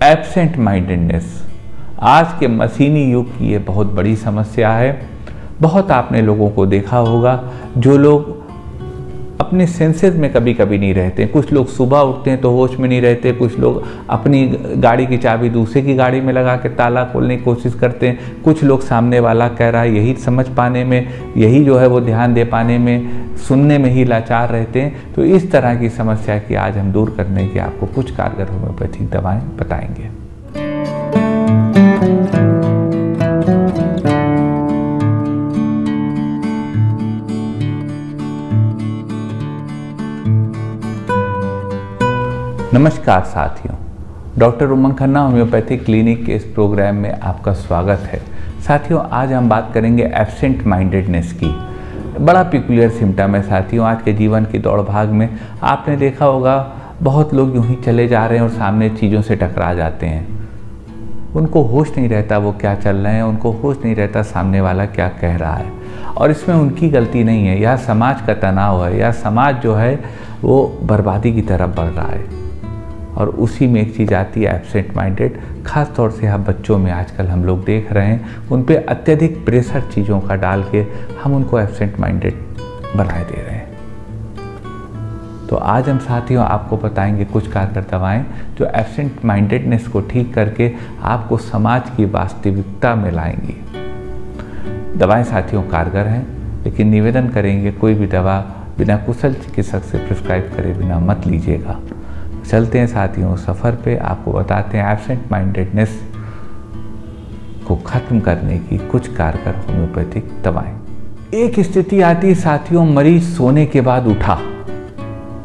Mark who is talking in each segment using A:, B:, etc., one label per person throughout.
A: Absent mindedness आज के मशीनी युग की ये बहुत बड़ी समस्या है। बहुत आपने लोगों को देखा होगा जो लोग अपने सेंसेस में कभी कभी नहीं रहते। कुछ लोग सुबह उठते हैं तो होश में नहीं रहते, कुछ लोग अपनी गाड़ी की चाबी दूसरे की गाड़ी में लगा के ताला खोलने की कोशिश करते हैं, कुछ लोग सामने वाला कह रहा है यही समझ पाने में, यही जो है वो ध्यान दे पाने में, सुनने में ही लाचार रहते हैं। तो इस तरह की समस्या की आज हम दूर करने की आपको कुछ कारगर होम्योपैथिक दवाएं बताएंगे। नमस्कार साथियों, डॉक्टर उमंग खन्ना होम्योपैथिक क्लिनिक के इस प्रोग्राम में आपका स्वागत है। साथियों, आज हम बात करेंगे एब्सेंट माइंडेडनेस की। बड़ा पिकुलियर सिम्टम है साथियों। आज के जीवन की दौड़ भाग में आपने देखा होगा बहुत लोग यूं ही चले जा रहे हैं और सामने चीज़ों से टकरा जाते हैं। उनको होश नहीं रहता वो क्या चल रहे हैं, उनको होश नहीं रहता सामने वाला क्या कह रहा है। और इसमें उनकी गलती नहीं है, यह समाज का तनाव है, यह समाज जो है वो बर्बादी की तरफ बढ़ रहा है। और उसी में एक चीज़ आती है एब्सेंट माइंडेड। ख़ास तौर से आप बच्चों में आजकल हम लोग देख रहे हैं, उन पे अत्यधिक प्रेशर चीज़ों का डाल के हम उनको एब्सेंट माइंडेड बनाए दे रहे हैं। तो आज हम साथियों आपको बताएंगे कुछ कारगर दवाएं जो एब्सेंट माइंडेडनेस को ठीक करके आपको समाज की वास्तविकता में लाएंगी। दवाएं साथियों कारगर हैं, लेकिन निवेदन करेंगे कोई भी दवा बिना कुशल चिकित्सक से प्रिस्क्राइब करे बिना मत लीजिएगा। चलते हैं साथियों सफ़र पे, आपको बताते हैं एब्सेंट माइंडेडनेस को ख़त्म करने की कुछ कारगर होम्योपैथिक दवाएं। एक स्थिति आती है साथियों, मरीज सोने के बाद उठा।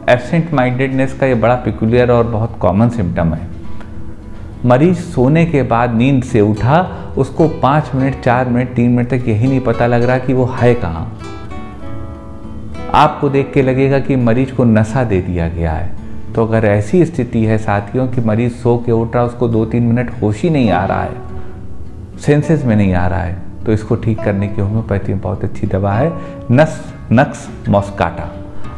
A: एब्सेंट माइंडेडनेस का ये बड़ा पिकुलियर और बहुत कॉमन सिम्टम है। मरीज सोने के बाद नींद से उठा, उसको 5 मिनट 4 मिनट 3 मिनट तक यही नहीं पता लग रहा कि वो है कहाँ। आपको देख के लगेगा कि मरीज को नशा दे दिया गया है। तो अगर ऐसी स्थिति है साथियों कि मरीज सो के उठ रहा, उसको 2-3 मिनट होश ही नहीं आ रहा है, सेंसेस में नहीं आ रहा है, तो इसको ठीक करने की होम्योपैथी में बहुत अच्छी दवा है नक्स मॉस्काटा।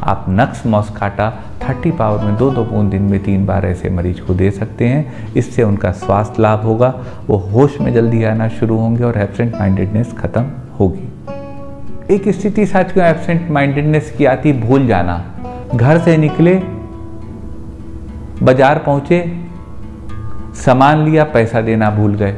A: आप नक्स मॉस्काटा 30 पावर में 2-2 बूंद दिन में 3 बार ऐसे मरीज को दे सकते हैं। इससे उनका स्वास्थ्य लाभ होगा, वो होश में जल्दी आना शुरू होंगे और एब्सेंट माइंडेडनेस खत्म होगी। एक स्थिति साथियों एब्सेंट माइंडेडनेस की आती भूल जाना। घर से निकले, बाजार पहुंचे, सामान लिया, पैसा देना भूल गए।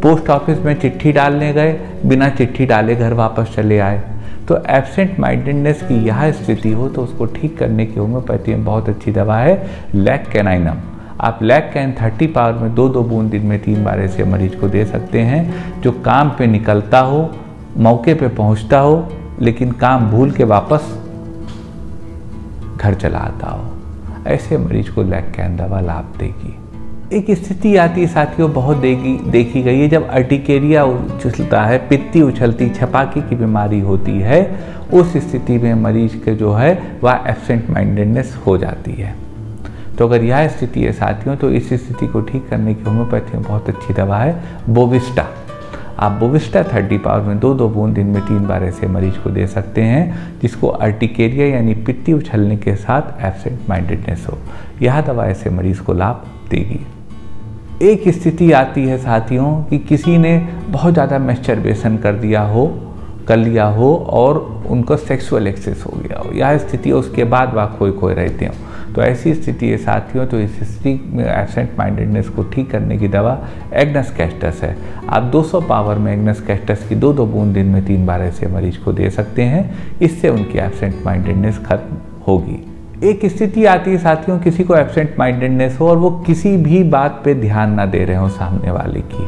A: पोस्ट ऑफिस में चिट्ठी डालने गए, बिना चिट्ठी डाले घर वापस चले आए। तो एब्सेंट माइंडेडनेस की यह स्थिति हो तो उसको ठीक करने की होम्योपैथी में बहुत अच्छी दवा है लैक कैनाइनम। आप लैक कैन 30 पावर में 2-2 बूंद दिन में 3 बार ऐसे मरीज को दे सकते हैं जो काम पे निकलता हो, मौके पे पहुंचता हो, लेकिन काम भूल के वापस घर चला आता हो। ऐसे मरीज को लैक कैन दवा लाभ देगी। एक स्थिति आती है साथियों बहुत देखी गई है, जब अर्टिकेरिया उछलता है, पित्ती उछलती छपाकी की बीमारी होती है, उस स्थिति में मरीज के जो है वह एब्सेंट माइंडेडनेस हो जाती है। तो अगर यह स्थिति है साथियों तो इस स्थिति को ठीक करने की होम्योपैथी में बहुत अच्छी दवा है बोविस्टा। आप बोविस्टा 30 पावर में 2-2 बूंद दिन में 3 बार ऐसे मरीज को दे सकते हैं जिसको अर्टिकेरिया यानी पित्ती उछलने के साथ एब्सेंट माइंडेडनेस हो। यह दवा ऐसे मरीज को लाभ देगी। एक स्थिति आती है साथियों कि किसी ने बहुत ज़्यादा मैस्टरबेशन कर लिया हो और उनको सेक्सुअल एक्सेस हो गया हो। यह स्थिति उसके बाद वह खोए रहते हो। तो ऐसी स्थिति है साथियों, तो इस स्थिति में एब्सेंट माइंडेडनेस को ठीक करने की दवा एग्नस कैस्टस है। आप 200 पावर में एग्नस कैस्टस की 2-2 बूंद दिन में 3 बार ऐसे मरीज को दे सकते हैं। इससे उनकी एब्सेंट माइंडेडनेस खत्म होगी। एक स्थिति आती है साथियों, किसी को एब्सेंट माइंडेडनेस हो और वो किसी भी बात पे ध्यान ना दे रहे हो सामने वाले की।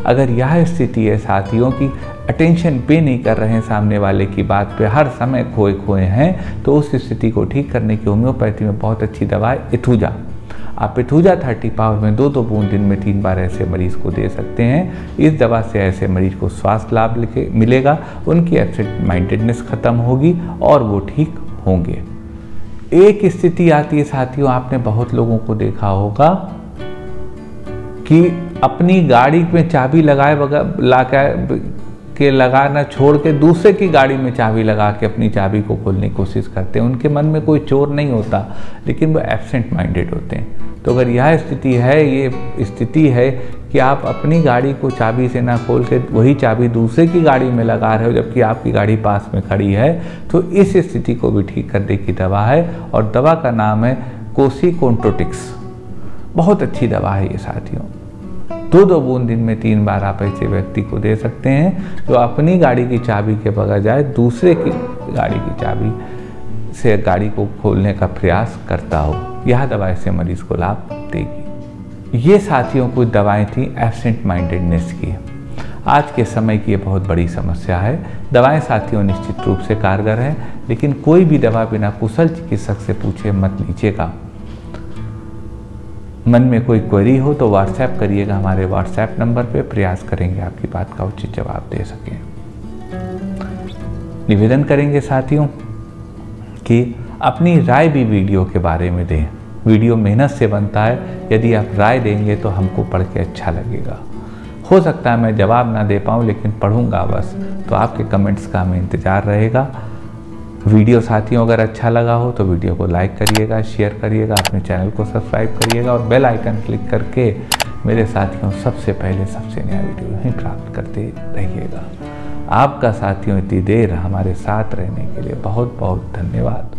A: अगर यह स्थिति है साथियों की अटेंशन पे नहीं कर रहे हैं सामने वाले की बात पे, हर समय खोए हैं, तो उस स्थिति को ठीक करने की होम्योपैथी में बहुत अच्छी दवा है इथुजा। आप इथुजा 30 पावर में 2-2 बूंद दिन में 3 बार ऐसे मरीज को दे सकते हैं। इस दवा से ऐसे मरीज को स्वास्थ्य लाभ मिलेगा, उनकी एब्सेंट माइंडेडनेस खत्म होगी और वो ठीक होंगे। एक स्थिति आती है साथियों, आपने बहुत लोगों को देखा होगा कि अपनी गाड़ी में चाबी लगाए बगैर के लगाना छोड़ के दूसरे की गाड़ी में चाबी लगा के अपनी चाबी को खोलने की कोशिश करते हैं। उनके मन में कोई चोर नहीं होता, लेकिन वो एब्सेंट माइंडेड होते हैं। तो अगर यह स्थिति है, ये स्थिति है कि आप अपनी गाड़ी को चाबी से ना खोल के वही चाबी दूसरे की गाड़ी में लगा रहे हो जबकि आपकी गाड़ी पास में खड़ी है, तो इस स्थिति को भी ठीक करने की दवा है और दवा का नाम है कोसी कॉन्ट्रोटिक्स। बहुत अच्छी दवा है ये साथियों। 2-2 बूंद दिन में 3 बार आप ऐसे व्यक्ति को दे सकते हैं जो अपनी गाड़ी की चाबी के बजाय दूसरे की गाड़ी की चाबी से गाड़ी को खोलने का प्रयास करता हो। यह दवा ऐसे मरीज को लाभ देगी। ये साथियों कुछ दवाएं थी एब्सेंट माइंडेडनेस की। आज के समय की ये बहुत बड़ी समस्या है। दवाएं साथियों निश्चित रूप से कारगर हैं, लेकिन कोई भी दवा बिना कुशल चिकित्सक से पूछे मत लीजिएगा। मन में कोई क्वेरी हो तो व्हाट्सएप करिएगा हमारे व्हाट्सएप नंबर पे, प्रयास करेंगे आपकी बात का उचित जवाब दे सकें। निवेदन करेंगे साथियों कि अपनी राय भी वीडियो के बारे में दें। वीडियो मेहनत से बनता है, यदि आप राय देंगे तो हमको पढ़ के अच्छा लगेगा। हो सकता है मैं जवाब ना दे पाऊँ, लेकिन पढ़ूंगा बस, तो आपके कमेंट्स का हमें इंतज़ार रहेगा। वीडियो साथियों अगर अच्छा लगा हो तो वीडियो को लाइक करिएगा, शेयर करिएगा, अपने चैनल को सब्सक्राइब करिएगा और बेल आइकन क्लिक करके मेरे साथियों सबसे पहले सबसे नया वीडियो ही प्राप्त करते रहिएगा। आपका साथियों इतनी देर हमारे साथ रहने के लिए बहुत बहुत धन्यवाद।